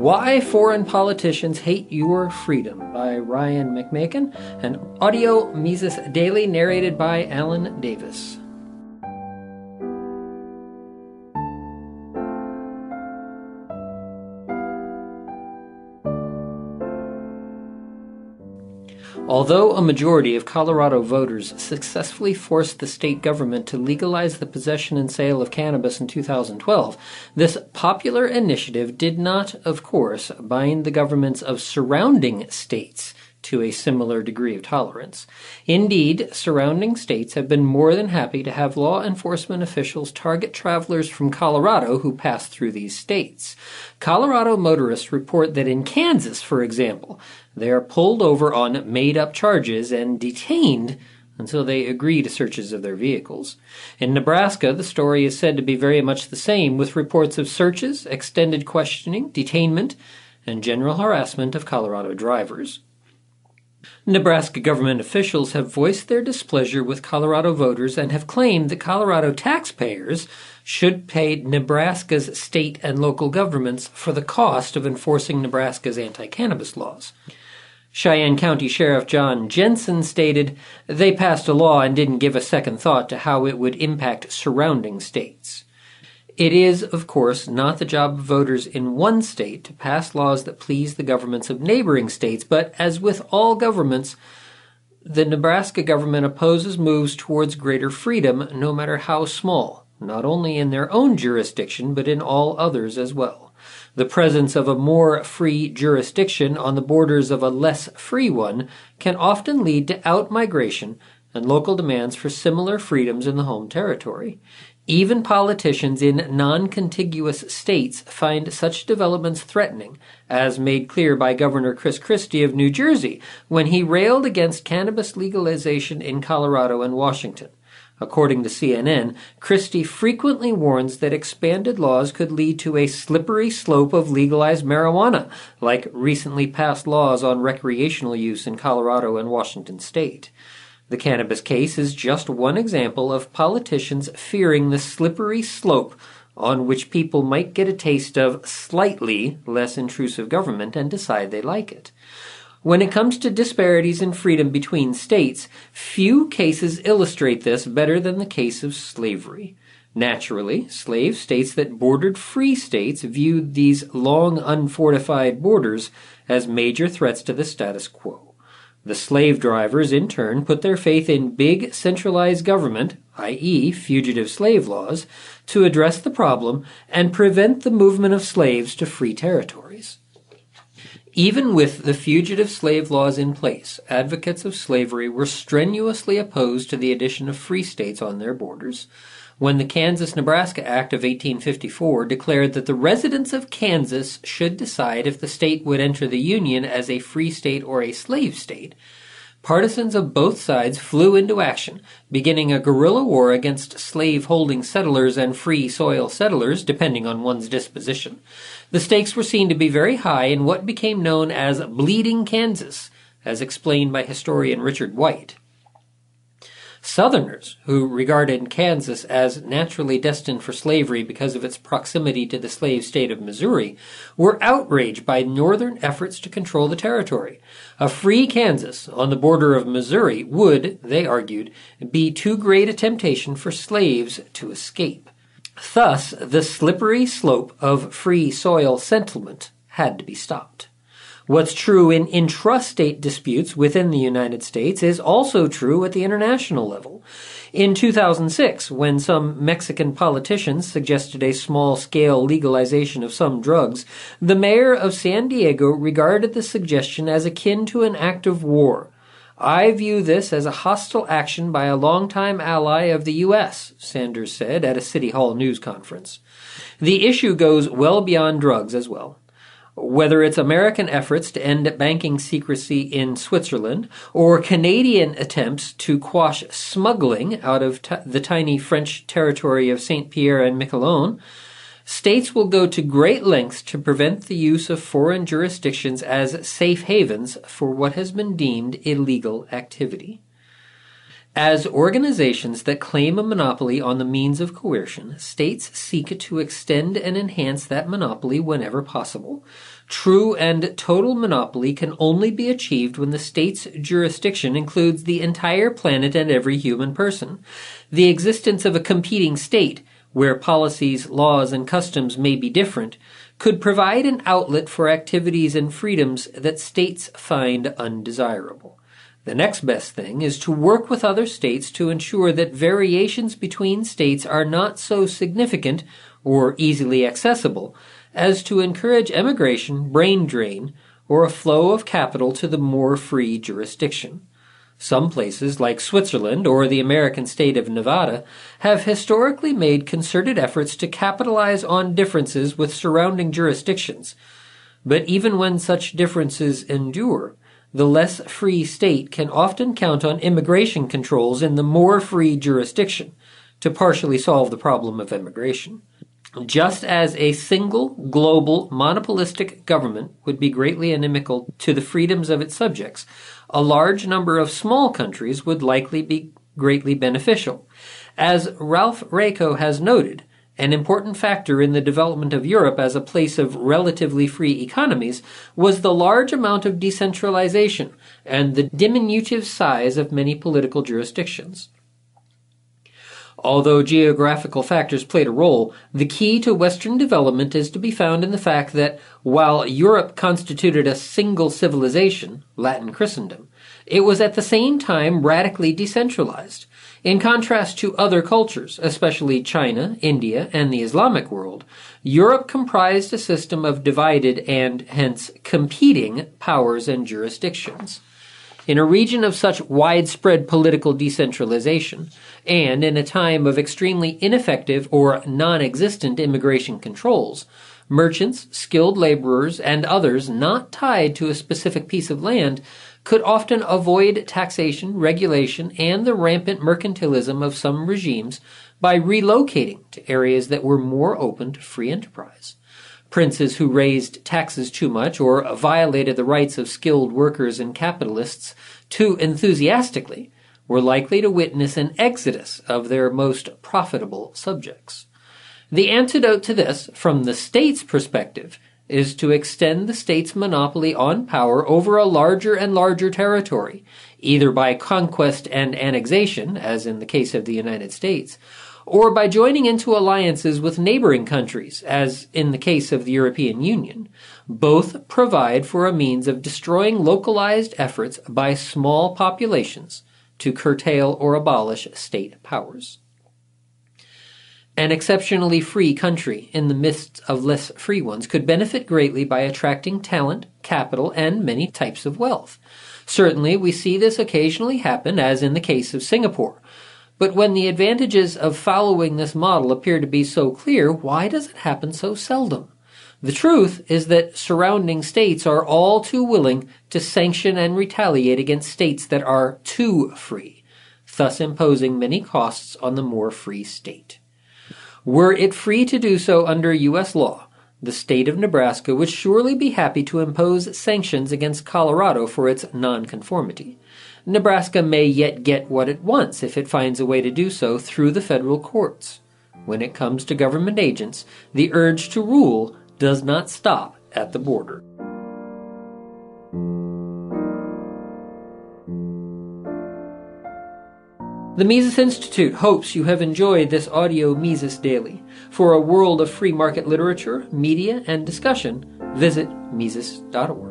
Why Foreign Politicians Hate Your Freedom by Ryan McMaken, and audio Mises Daily narrated by Alan Davis. Although a majority of Colorado voters successfully forced the state government to legalize the possession and sale of cannabis in 2012, this popular initiative did not, of course, bind the governments of surrounding states to a similar degree of tolerance. Indeed, surrounding states have been more than happy to have law enforcement officials target travelers from Colorado who pass through these states. Colorado motorists report that in Kansas, for example, they are pulled over on made-up charges and detained until they agree to searches of their vehicles. In Nebraska, the story is said to be very much the same, with reports of searches, extended questioning, detainment, and general harassment of Colorado drivers. Nebraska government officials have voiced their displeasure with Colorado voters and have claimed that Colorado taxpayers should pay Nebraska's state and local governments for the cost of enforcing Nebraska's anti-cannabis laws. Cheyenne County Sheriff John Jensen stated, "They passed a law and didn't give a second thought to how it would impact surrounding states." It is, of course, not the job of voters in one state to pass laws that please the governments of neighboring states, but as with all governments, the Nebraska government opposes moves towards greater freedom, no matter how small, not only in their own jurisdiction, but in all others as well. The presence of a more free jurisdiction on the borders of a less free one can often lead to out-migration and local demands for similar freedoms in the home territory. Even politicians in non-contiguous states find such developments threatening, as made clear by Governor Chris Christie of New Jersey when he railed against cannabis legalization in Colorado and Washington. According to CNN, Christie frequently warns that expanded laws could lead to a slippery slope of legalized marijuana, like recently passed laws on recreational use in Colorado and Washington state. The cannabis case is just one example of politicians fearing the slippery slope on which people might get a taste of slightly less intrusive government and decide they like it. When it comes to disparities in freedom between states, few cases illustrate this better than the case of slavery. Naturally, slave states that bordered free states viewed these long unfortified borders as major threats to the status quo. The slave drivers, in turn, put their faith in big centralized government, i.e., fugitive slave laws, to address the problem and prevent the movement of slaves to free territories. Even with the fugitive slave laws in place, advocates of slavery were strenuously opposed to the addition of free states on their borders. When the Kansas-Nebraska Act of 1854 declared that the residents of Kansas should decide if the state would enter the Union as a free state or a slave state, partisans of both sides flew into action, beginning a guerrilla war against slave-holding settlers and free soil settlers, depending on one's disposition. The stakes were seen to be very high in what became known as Bleeding Kansas, as explained by historian Richard White. Southerners, who regarded Kansas as naturally destined for slavery because of its proximity to the slave state of Missouri, were outraged by northern efforts to control the territory. A free Kansas on the border of Missouri would, they argued, be too great a temptation for slaves to escape. Thus, the slippery slope of free soil settlement had to be stopped. What's true in intrastate disputes within the United States is also true at the international level. In 2006, when some Mexican politicians suggested a small-scale legalization of some drugs, the mayor of San Diego regarded the suggestion as akin to an act of war. "I view this as a hostile action by a longtime ally of the U.S., Sanders said at a City Hall news conference. The issue goes well beyond drugs as well. Whether it's American efforts to end banking secrecy in Switzerland or Canadian attempts to quash smuggling out of the tiny French territory of Saint-Pierre and Miquelon, states will go to great lengths to prevent the use of foreign jurisdictions as safe havens for what has been deemed illegal activity. As organizations that claim a monopoly on the means of coercion, states seek to extend and enhance that monopoly whenever possible. True and total monopoly can only be achieved when the state's jurisdiction includes the entire planet and every human person. The existence of a competing state, where policies, laws, and customs may be different, could provide an outlet for activities and freedoms that states find undesirable. The next best thing is to work with other states to ensure that variations between states are not so significant or easily accessible as to encourage emigration, brain drain, or a flow of capital to the more free jurisdiction. Some places, like Switzerland or the American state of Nevada, have historically made concerted efforts to capitalize on differences with surrounding jurisdictions. But even when such differences endure, the less free state can often count on immigration controls in the more free jurisdiction to partially solve the problem of immigration. Just as a single, global, monopolistic government would be greatly inimical to the freedoms of its subjects, a large number of small countries would likely be greatly beneficial. As Ralph Raico has noted, an important factor in the development of Europe as a place of relatively free economies was the large amount of decentralization and the diminutive size of many political jurisdictions. Although geographical factors played a role, the key to Western development is to be found in the fact that while Europe constituted a single civilization, Latin Christendom, it was at the same time radically decentralized. In contrast to other cultures, especially China, India, and the Islamic world, Europe comprised a system of divided and, hence, competing powers and jurisdictions. In a region of such widespread political decentralization, and in a time of extremely ineffective or non-existent immigration controls, merchants, skilled laborers, and others not tied to a specific piece of land could often avoid taxation, regulation, and the rampant mercantilism of some regimes by relocating to areas that were more open to free enterprise. Princes who raised taxes too much or violated the rights of skilled workers and capitalists too enthusiastically were likely to witness an exodus of their most profitable subjects. The antidote to this, from the state's perspective, is to extend the state's monopoly on power over a larger and larger territory, either by conquest and annexation, as in the case of the United States, or by joining into alliances with neighboring countries, as in the case of the European Union. Both provide for a means of destroying localized efforts by small populations to curtail or abolish state powers. An exceptionally free country in the midst of less free ones could benefit greatly by attracting talent, capital, and many types of wealth. Certainly, we see this occasionally happen, as in the case of Singapore. But when the advantages of following this model appear to be so clear, why does it happen so seldom? The truth is that surrounding states are all too willing to sanction and retaliate against states that are too free, thus imposing many costs on the more free state. Were it free to do so under U.S. law, the state of Nebraska would surely be happy to impose sanctions against Colorado for its nonconformity. Nebraska may yet get what it wants if it finds a way to do so through the federal courts. When it comes to government agents, the urge to rule does not stop at the border. The Mises Institute hopes you have enjoyed this audio Mises Daily. For a world of free market literature, media, and discussion, visit Mises.org.